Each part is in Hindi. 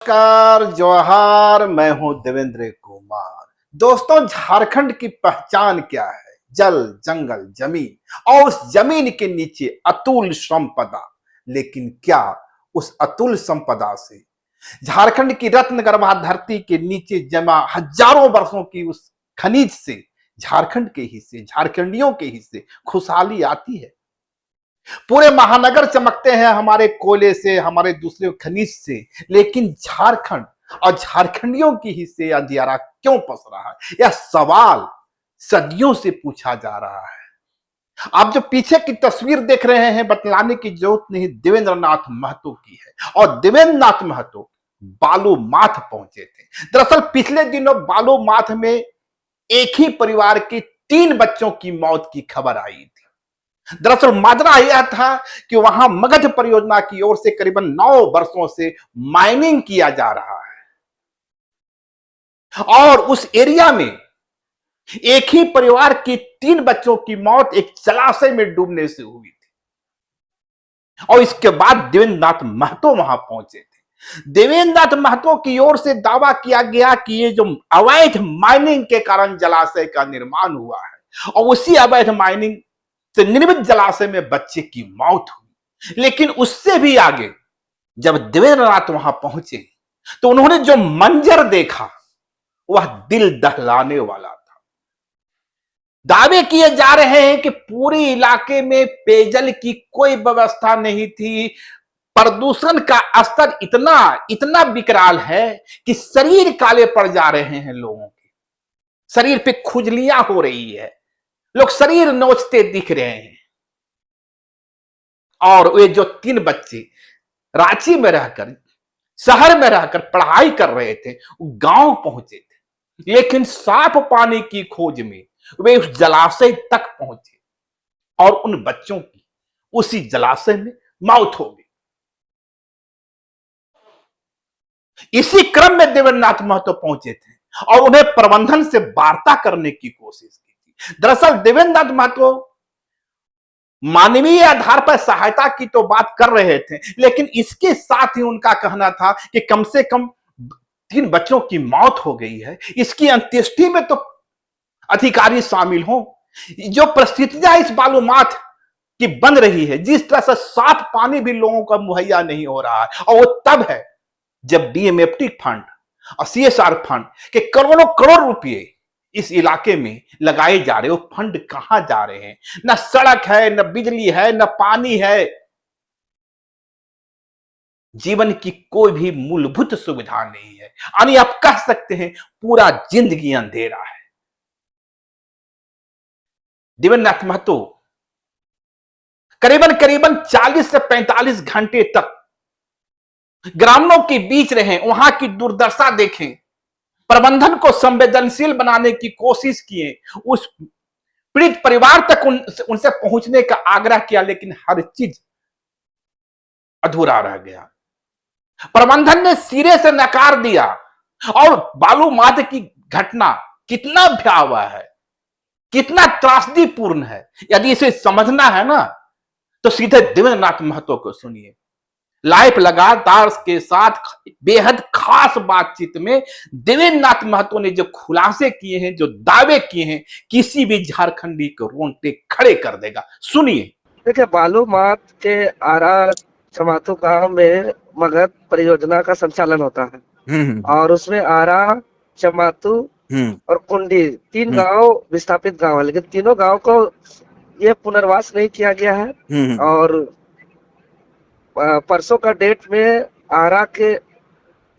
नमस्कार, जोहार। मैं हूं देवेंद्र कुमार। दोस्तों, झारखंड की पहचान क्या है? जल, जंगल, जमीन और उस जमीन के नीचे अतुल संपदा। लेकिन क्या उस अतुल संपदा से झारखंड की रत्न गर्भा धरती के नीचे जमा हजारों वर्षों की उस खनिज से झारखंड के हिस्से, झारखंडियों के हिस्से खुशहाली आती है? पूरे महानगर चमकते हैं हमारे कोयले से, हमारे दूसरे खनिज से, लेकिन झारखंड और झारखंडियों की हिस्से अंधियारा क्यों पस रहा है? यह सवाल सदियों से पूछा जा रहा है। आप जो पीछे की तस्वीर देख रहे हैं, बतलाने की जरूरत नहीं, देवेंद्र नाथ महतो की है। और देवेंद्र नाथ महतो बालू माथ पहुंचे थे। दरअसल पिछले दिनों बालू माथ में एक ही परिवार के 3 बच्चों की मौत की खबर आई थी। दरअसल माजरा यह था कि वहां मगध परियोजना की ओर से करीबन 9 वर्षों से माइनिंग किया जा रहा है और उस एरिया में एक ही परिवार के 3 बच्चों की मौत एक जलाशय में डूबने से हुई थी। और इसके बाद देवेंद्र नाथ महतो वहां पहुंचे थे। देवेंद्र नाथ महतो की ओर से दावा किया गया कि ये जो अवैध माइनिंग के कारण जलाशय का निर्माण हुआ है और उसी अवैध माइनिंग से निर्मित जलाशय में बच्चे की मौत हुई। लेकिन उससे भी आगे जब देवेंद्र नाथ वहां पहुंचे तो उन्होंने जो मंजर देखा वह दिल दहलाने वाला था। दावे किए जा रहे हैं कि पूरे इलाके में पेयजल की कोई व्यवस्था नहीं थी। प्रदूषण का स्तर इतना इतना विकराल है कि शरीर काले पड़ जा रहे हैं लोगों के। शरीर पे खुजलियां हो रही है, लोग शरीर नोचते दिख रहे हैं। और वे जो 3 बच्चे रांची में रहकर, शहर में रहकर पढ़ाई कर रहे थे, गांव पहुंचे थे, लेकिन साफ पानी की खोज में वे उस जलाशय तक पहुंचे और उन बच्चों की उसी जलाशय में मौत हो गई। इसी क्रम में देवेंद्रनाथ महतो पहुंचे थे और उन्हें प्रबंधन से वार्ता करने की कोशिश की थी। दरअसल देवेंद्रनाथ महतो मानवीय आधार पर सहायता की तो बात कर रहे थे, लेकिन इसके साथ ही उनका कहना था कि कम से कम 3 बच्चों की मौत हो गई है, इसकी अंत्येष्टि में तो अधिकारी शामिल हों। जो परिस्थितियां इस बालूमाथ की बन रही है, जिस तरह से साफ पानी भी लोगों को मुहैया नहीं हो रहा है, और वो तब है जब डीएमएफटी फंड और सीएसआर फंड के करोड़ों करोड़ रुपए इस इलाके में लगाए जा रहे। वो फंड कहां जा रहे हैं? न सड़क है, न बिजली है, न पानी है, जीवन की कोई भी मूलभूत सुविधा नहीं है। यानी आप कह सकते हैं पूरा जिंदगी अंधेरा है। देवेंद्रनाथ महतो करीबन करीबन 40 से 45 घंटे तक ग्रामीणों के बीच रहे, वहां की दुर्दशा देखें, प्रबंधन को संवेदनशील बनाने की कोशिश किए, उस पीड़ित परिवार तक उनसे पहुंचने का आग्रह किया, लेकिन हर चीज अधूरा रह गया। प्रबंधन ने सिरे से नकार दिया। और बालू माथ की घटना कितना भयावह है, कितना त्रासदीपूर्ण है, यदि इसे समझना है ना तो सीधे देवेंद्रनाथ महतो को सुनिए। लाइव लगातार के साथ बेहद खास बातचीत में देवेंद्रनाथ महतो ने जो खुलासे किए हैं, जो दावे किए हैं, किसी भी झारखंडी को रोंगटे खड़े कर देगा। सुनिए। देखिए, बालू माथ के आरा चमाथू गांव में मगध परियोजना का संचालन होता है और उसमें आरा, चमाथू और कुंडी 3 गांव विस्थापित गांव है, लेकिन तीनों गांव को ये पुनर्वास नहीं किया गया है। और परसों का डेट में आरा के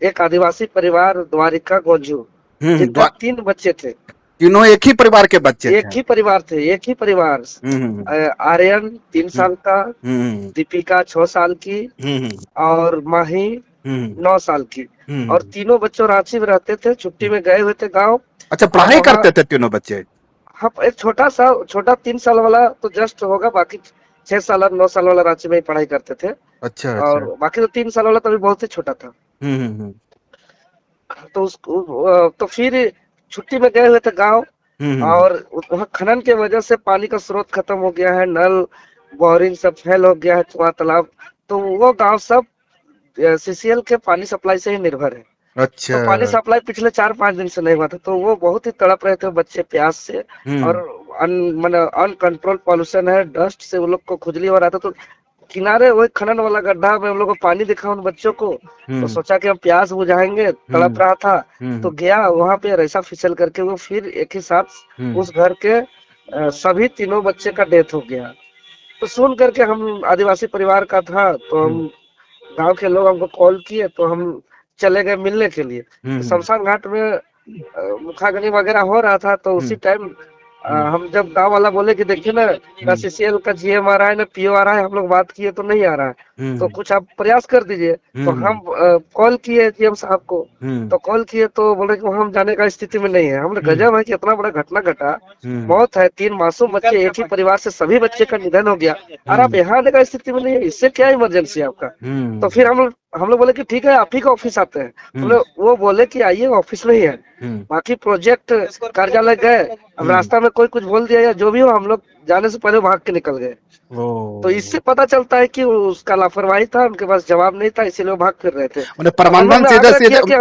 एक आदिवासी परिवार द्वारिका गोंजू, जिनका 3 बच्चे थे, तीनों एक ही परिवार के बच्चे एक ही परिवार थे, एक ही परिवार। आर्यन 3 साल का, दीपिका 6 साल की और माही 9 साल की। और तीनों बच्चों रांची में रहते थे, छुट्टी में गए हुए थे गांव। अच्छा, पढ़ाई करते थे तीनों बच्चे? हाँ, एक छोटा 3 साल वाला तो जस्ट होगा, बाकी 6 साल और 9 साल वाला रांची में ही पढ़ाई करते थे। अच्छा, और बाकी तो 3 साल वाला तभी बहुत ही छोटा था। तो उसको तो फिर छुट्टी में गए हुए थे गांव, और वहाँ खनन के वजह से पानी का स्रोत खत्म हो गया है, नल बोरिंग सब फेल हो गया है, कुआं तालाब। तो वो गांव सब सीसीएल के पानी सप्लाई से ही निर्भर है। अच्छा। तो पानी सप्लाई पिछले 4-5 दिन से नहीं हुआ था, तो वो बहुत ही तड़प रहे थे बच्चे प्यास से। और अनकंट्रोल पॉल्यूशन है, डस्ट से वो लोग को खुजली हो रहा था। तो किनारे वही खनन वाला गड्ढा में हम लोग को पानी दिखा उन बच्चों को, तो सोचा कि हम प्यास बुझाएंगे, तड़प रहा था तो गया वहां पे, ऐसा फिसल करके वो फिर एक ही साथ उस घर के सभी तीनों बच्चे का डेथ हो गया। तो सुन करके, हम आदिवासी परिवार का था, तो हम गांव के लोग हमको कॉल किए, तो हम चले गए मिलने के लिए। तो शमशान घाट में मुखाग्नि वगैरह हो रहा था, तो उसी टाइम हम जब गांव वाला बोले कि देखिए ना सीसीएल का जीएम आ रहा है ना पीओ आ रहा है, हम लोग बात किए तो नहीं आ रहा है, तो कुछ आप प्रयास कर दीजिए। तो हम कॉल किए जीएम साहब को, तो कॉल किए तो बोले कि हम जाने का स्थिति में नहीं है। हमने गजब है कि इतना बड़ा घटना घटा, मौत है, 3 मासूम बच्चे, एक ही परिवार से सभी बच्चे का निधन हो गया, और आप यहाँ आने का स्थिति में नहीं है, इससे क्या इमरजेंसी है आपका। तो फिर हम लोग बोले कि ठीक है, आप ही का ऑफिस आते हैं। वो बोले कि आइए, ऑफिस में ही है। बाकी प्रोजेक्ट कार्यालय गए, अब रास्ता में कोई कुछ बोल दिया या जो भी हो, हम लोग जाने से पहले भाग के निकल गए। तो इससे पता चलता है कि उसका लापरवाही था, उनके पास जवाब नहीं था, इसीलिए वो भाग फिर रहे थे। प्रबंधन सीधे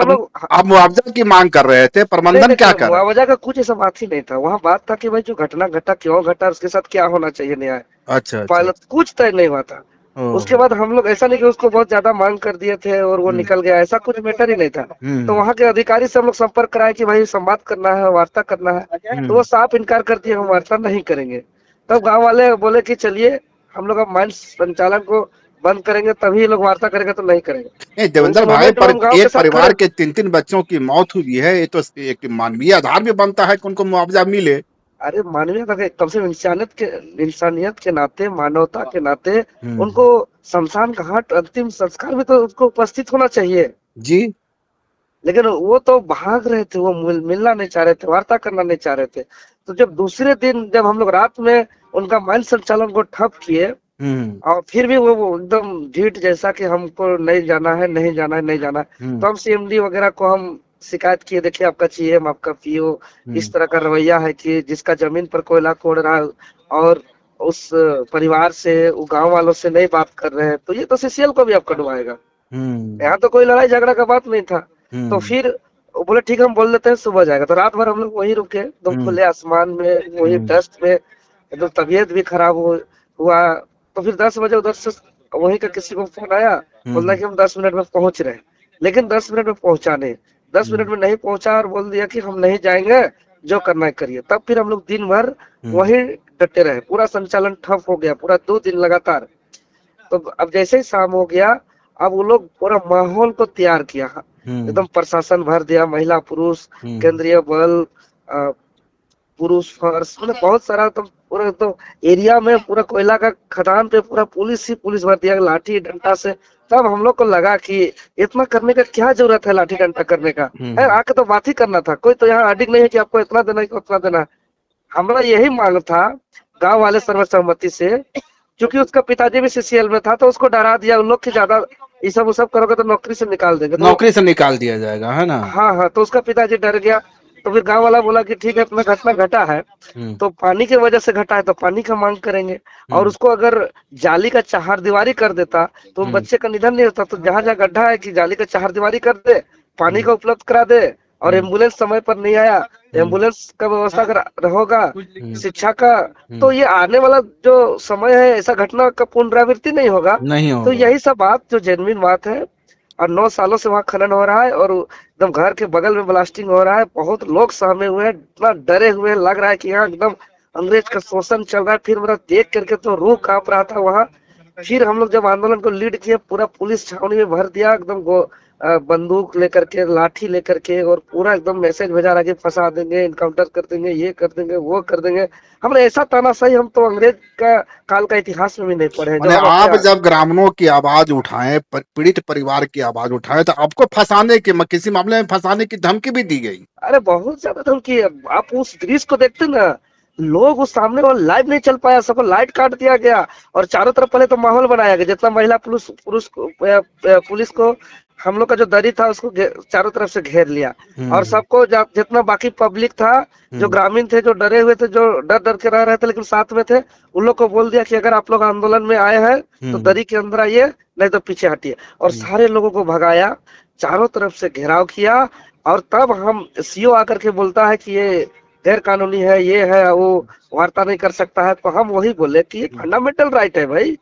आप मुआवजा की मांग कर रहे थे, प्रबंधन क्या कर? मुआवजा का कुछ ऐसा बात ही नहीं था। वहाँ बात था कि भाई जो घटना घटा क्यों घटा, उसके साथ क्या होना चाहिए न्याय। अच्छा। कुछ तय नहीं हुआ था। उसके बाद हम लोग, ऐसा नहीं कि उसको बहुत ज्यादा मांग कर दिए थे और वो निकल गया, ऐसा कुछ मैटर ही नहीं था। तो वहाँ के अधिकारी से हम लोग संपर्क कराए कि भाई संवाद करना है, वार्ता करना है, तो वो साफ इनकार कर दिए, हम वार्ता नहीं करेंगे। तब गांव वाले बोले कि चलिए हम लोग अब माइंस संचालन को बंद करेंगे, तभी लोग वार्ता करेंगे, तो नहीं करेंगे। देवेंद्र भाई, पर एक परिवार के 3 बच्चों की मौत हुई है, ये तो एक मानवीय आधार भी बनता है कि उनको मुआवजा मिले। अरे मानवीय कम से कम इंसानियत के नाते, मानवता के नाते उनको शमशान घाट अंतिम संस्कार में तो उसको उपस्थित होना चाहिए जी। लेकिन वो तो भाग रहे थे, वो मिलना नहीं चाह रहे थे, वार्ता करना नहीं चाह रहे थे। तो जब दूसरे दिन जब हम लोग रात में उनका माइंड संचालन को ठप किए, और फिर भी वो एकदम ढीठ जैसा कि हमको नहीं जाना है, नहीं जाना है, नहीं जाना है। तो हम सीएमडी वगैरह को हम शिकायत किए, देखिए आपका जीएम, आपका पीओ इस तरह का रवैया है कि जिसका जमीन पर कोयला कोड़ रहा है और उस परिवार से, वो गांव वालों से नहीं बात कर रहे हैं, तो ये तो सीसीएल को भी आपका डुबाएगा। यहाँ तो कोई लड़ाई झगड़ा का बात नहीं था। तो फिर वो बोले ठीक है, हम बोल देते हैं, सुबह जाएगा। तो रात भर हम लोग वही रुके, एकदम खुले आसमान में, वही डस्ट में, एकदम तबीयत भी खराब हुआ। तो फिर 10 बजे उधर से वहीं का किसी को फोन आया, बोला कि हम 10 मिनट में पहुंच रहे हैं, लेकिन 10 मिनट में पहुंचा नहीं, 10 मिनट में नहीं पहुंचा और बोल दिया कि हम नहीं जाएंगे, जो करना है करिए। तब फिर हम लोग दिन भर वहीं डटे रहे, पूरा संचालन ठप हो गया, पूरा 2 दिन लगातार। तो अब जैसे ही शाम हो गया, अब वो लोग पूरा माहौल को तैयार किया, एकदम प्रशासन भर दिया, महिला पुरुष, केंद्रीय बल, पुरुष फोर्स, मतलब बहुत सारा, तो पूरा तो एरिया में पूरा कोयला का खदान पे पूरा पुलिस ही पुलिस भर दिया, लाठी डंडा से। तब हम लोग को लगा कि इतना करने का क्या जरूरत है, लाठी डंडा करने का है, आके तो बात ही करना था। कोई तो यहाँ अडिग नहीं है कि आपको इतना देना है कि उतना देना है। हमारा यही मांग था गांव वाले सर्वसम्मति से, क्योंकि उसका पिताजी भी सीसीएल में था, तो उसको डरा दिया उन लोग कि ज्यादा ये सब करोगे तो नौकरी से निकाल देंगे, तो नौकरी से निकाल दिया जाएगा, है ना। हाँ, तो उसका पिताजी डर गया। तो फिर गांव वाला बोला कि ठीक है, इतना घटना घटा है तो पानी की वजह से घटा है, तो पानी का मांग करेंगे। और उसको अगर जाली का चहारदीवारी कर देता तो बच्चे का निधन नहीं होता। तो जहाँ जहाँ गड्ढा है कि जाली का चहारदीवारी कर दे, पानी का उपलब्ध करा दे, और एम्बुलेंस समय पर नहीं आया, एम्बुलेंस का व्यवस्था अगर होगा, शिक्षा का, तो ये आने वाला जो समय है, ऐसा घटना का पुनरावृत्ति नहीं होगा। तो यही सब बात जो जेन्युइन बात है, और 9 सालों से वहाँ खनन हो रहा है, और एकदम घर के बगल में ब्लास्टिंग हो रहा है, बहुत लोग सहमे हुए हैं, इतना डरे हुए हैं, लग रहा है कि यहाँ एकदम अंग्रेज का शोषण चल रहा है। फिर मेरा देख करके तो रूह कांप रहा था वहाँ। फिर हम लोग जब आंदोलन को लीड किए, पूरा पुलिस छावनी में भर दिया, एकदम बंदूक लेकर के, लाठी लेकर के, और पूरा एकदम मैसेज भेजा रहा कि फंसा देंगे, इनकाउंटर कर देंगे, ये कर देंगे, वो कर देंगे। हमने ऐसा तानाशाही हम तो अंग्रेज का काल का इतिहास में भी नहीं पढ़े हैं। आप जब ग्रामीणों की आवाज उठाएं, पीड़ित परिवार की आवाज उठाएं, तो आपको फंसाने की, किसी मामले में फंसाने की धमकी भी दी गई? अरे बहुत ज्यादा धमकी। आप उस दृश्य को देखते ना, लोग उस सामने वो लाइव नहीं चल पाया, सबको लाइट काट दिया गया और चारों तरफ पहले तो माहौल बनाया गया, जितना महिला पुलिस को हम लोग का जो दरी था उसको चारों तरफ से घेर लिया और सबको जितना बाकी पब्लिक था, जो ग्रामीण थे, जो डरे हुए थे, जो डर डर के रह रहे थे लेकिन साथ में थे, उन लोग को बोल दिया कि अगर आप लोग आंदोलन में आए हैं तो दरी के अंदर आइए, नहीं तो पीछे हटिए। और सारे लोगों को भगाया, चारों तरफ से घेराव किया और तब हम सीओ आकर के बोलता है कि ये गैर कानूनी है, ये है, वो वार्ता नहीं कर सकता है। तो हम वही बोले कि फंडामेंटल राइट है भाई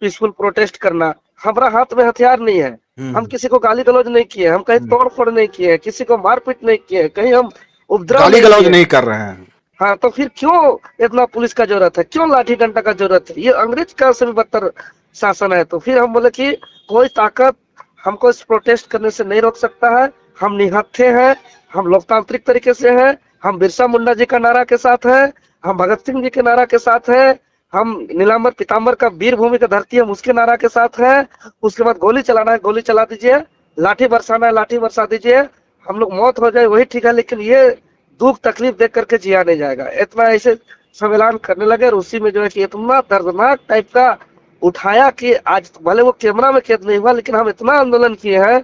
पीसफुल प्रोटेस्ट करना। हमारा हाथ में हथियार नहीं है, हम किसी को गाली गलौज नहीं किए, हम कहीं तोड़ फोड़ नहीं किए, किसी को मारपीट नहीं किए, कहीं हम उपद्रव गाली गलौज नहीं कर रहे हैं। हाँ, तो फिर क्यों इतना पुलिस का जरूरत है, क्यों लाठी डंडा का जरूरत है? ये अंग्रेज का से भी बदतर शासन है। तो फिर हम बोले कि कोई ताकत हमको इस प्रोटेस्ट करने से नहीं रोक सकता है, हम निहत्थे हैं, हम लोकतांत्रिक तरीके से हैं, हम बिरसा मुंडा जी का नारा के साथ हैं, हम भगत सिंह जी के नारा के साथ हैं, हम नीलांबर पीताम्बर का वीर भूमि का धरती है उसके नारा के साथ है। उसके बाद गोली चलाना है, गोली चला दीजिए, लाठी बरसाना है, लाठी बरसा दीजिए, हम लोग मौत हो जाए वही ठीक है, लेकिन ये दुख तकलीफ देख करके जिया नहीं जाएगा। इतना ऐसे सम्मेलन करने लगे और उसी में जो है कि इतना दर्दनाक टाइप का उठाया कि आज भले वो कैमरा में कैद नहीं हुआ, लेकिन हम इतना आंदोलन किए हैं,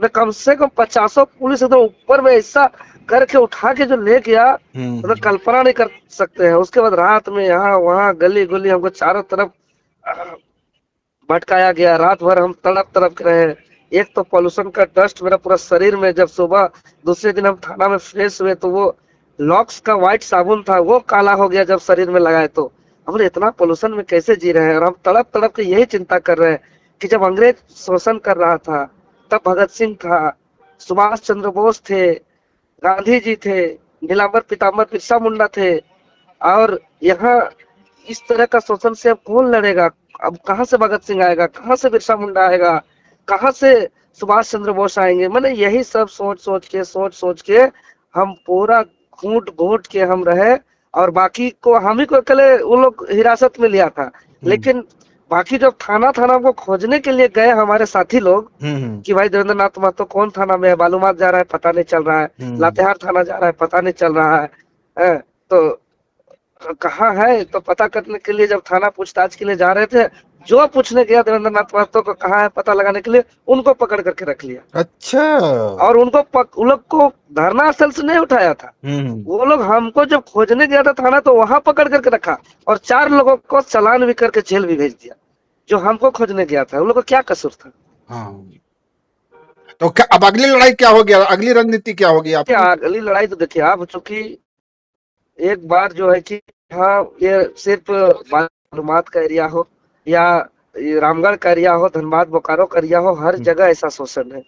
कम से कम 50 पुलिस एकदम ऊपर में ऐसा करके उठा के जो ले गया, मतलब कल्पना नहीं कर सकते हैं। उसके बाद रात में यहाँ वहाँ गली गली हमको चारों तरफ भटकाया गया, रात भर हम तड़प रहे। एक तो पॉल्यूशन का डस्ट मेरा पूरा शरीर में, जब सुबह दूसरे दिन हम थाना में फ्रेश हुए तो वो लॉक्स का व्हाइट साबुन था वो काला हो गया जब शरीर में लगाए। तो हम इतना पॉल्यूशन में कैसे जी रहे हैं, और हम तड़प के यही चिंता कर रहे हैं कि जब अंग्रेज शोषण कर रहा था तब भगत सिंह था, सुभाष चंद्र बोस थे, गांधी जी थे, नीलांबर पीताम्बर बिरसा मुंडा थे, और यहाँ इस तरह का शोषण से अब कौन लड़ेगा? अब कहाँ से भगत सिंह आएगा, कहाँ से बिरसा मुंडा आएगा, कहाँ से सुभाष चंद्र बोस आएंगे? मैंने यही सब सोच के हम पूरा घूट के हम रहे, और बाकी को हम ही को अकेले उन लोग हिरासत में लिया था। लेकिन बाकी जब थाना को खोजने के लिए गए हमारे साथी लोग कि भाई देवेंद्र नाथ महतो कौन थाना में है, बालूमाथ जा रहा है पता नहीं चल रहा है, लातेहार थाना जा रहा है पता नहीं चल रहा है, तो कहाँ है? तो पता करने के लिए जब थाना पूछताछ के लिए जा रहे थे, जो पूछने गया देवेंद्र नाथ महतो को कहाँ है पता लगाने के लिए, उनको पकड़ करके रख लिया। अच्छा। और उन लोग को धरना स्थल से नहीं उठाया था, वो लोग हमको जब खोजने गया था थाना तो वहां पकड़ करके रखा और 4 लोगों को चालान भी करके जेल भी भेज दिया, जो हमको खोजने गया था। उन लोगों को क्या कसूर था? हाँ। तो क्या अब अगली लड़ाई क्या होगी, अगली रणनीति क्या होगी आपकी? अगली लड़ाई तो देखिए आप, चूंकि एक बार जो है कि हाँ ये सिर्फ मालूमात का एरिया हो या रामगढ़ का एरिया हो, धनबाद बोकारो का एरिया हो, हर जगह ऐसा शोषण है,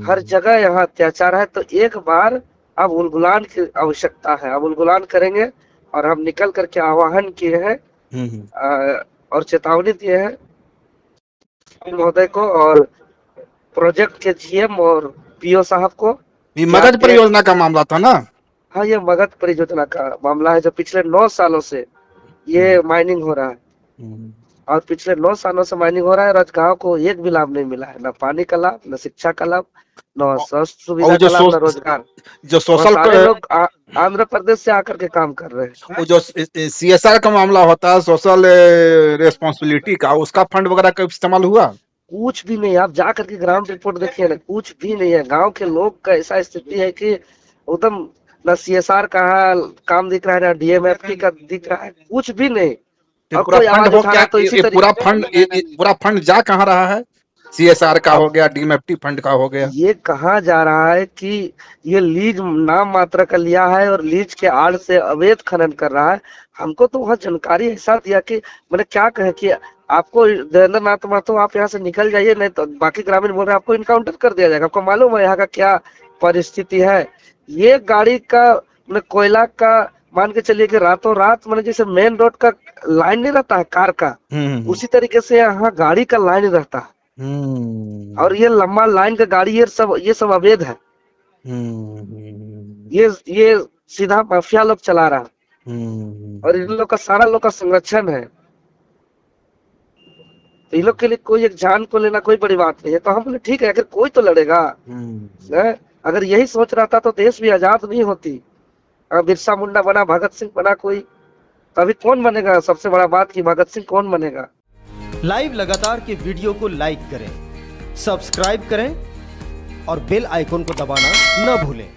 हर जगह यहाँ अत्याचार है। तो एक बार अब उलगुलान की आवश्यकता है, अब उलगुलान करेंगे और हम निकल करके आह्वान किए हैं और चेतावनी दिए हैं महोदय को और प्रोजेक्ट के जीएम और पीओ साहब को। ये मगध परियोजना का मामला था ना? हाँ, ये मगध परियोजना का मामला है, जो पिछले 9 सालों से ये माइनिंग हो रहा है और पिछले 9 सालों से माइनिंग हो रहा है। राजगांव को एक भी लाभ नहीं मिला है, न पानी का लाभ, न शिक्षा का लाभ, न स्वास्थ्य सुविधा का लाभ, न रोजगार। जो सोशल लोग आंध्र प्रदेश से आकर के काम कर रहे हैं। वो जो CSR का मामला होता है, सोशल रेस्पॉन्सिबिलिटी का, उसका फंड वगैरह का इस्तेमाल हुआ? कुछ भी नहीं। आप जा करके ग्राउंड रिपोर्ट देखिए ना, कुछ भी नहीं है। गांव के लोग का ऐसा स्थिति है कि एकदम न CSR का काम दिख रहा है, न DMFT का दिख रहा है, कुछ भी नहीं। पूरा फंड जा कहाँ रहा है? CSR का हो गया, DMFT फंड का हो गया, ये कहा जा रहा है कि ये लीज नाम मात्र का लिया है और लीज के आड़ से अवैध खनन कर रहा है। हमको तो वहाँ जानकारी ऐसा दिया कि मैंने क्या कहे कि आपको देवेंद्र नाथ महतो आप यहाँ से निकल जाइए, नहीं तो बाकी ग्रामीण बोल रहे हैं आपको इनकाउंटर कर दिया जाएगा। आपको मालूम है यहाँ का क्या परिस्थिति है? ये गाड़ी का कोयला का मान के चलिए कि रातों रात मैंने जैसे मेन रोड का लाइन नहीं रहता है कार का, उसी तरीके से यहाँ गाड़ी का लाइन रहता है और ये लंबा लाइन का गाड़ी ये सब अवैध है। ये सीधा माफिया लोग चला रहा है और इन लोग का सारा लोग का संरक्षण है। तो इन लोग के लिए कोई एक जान को लेना कोई बड़ी बात नहीं है। तो हम बोले ठीक है, अगर कोई तो लड़ेगा। अगर यही सोच रहा था तो देश भी आजाद नहीं होती। बिरसा मुंडा बना, भगत सिंह बना कोई, तो अभी कौन बनेगा? सबसे बड़ा बात कि भगत सिंह कौन बनेगा? लाइव लगातार के वीडियो को लाइक करें, सब्सक्राइब करें और बेल आइकन को दबाना न भूलें।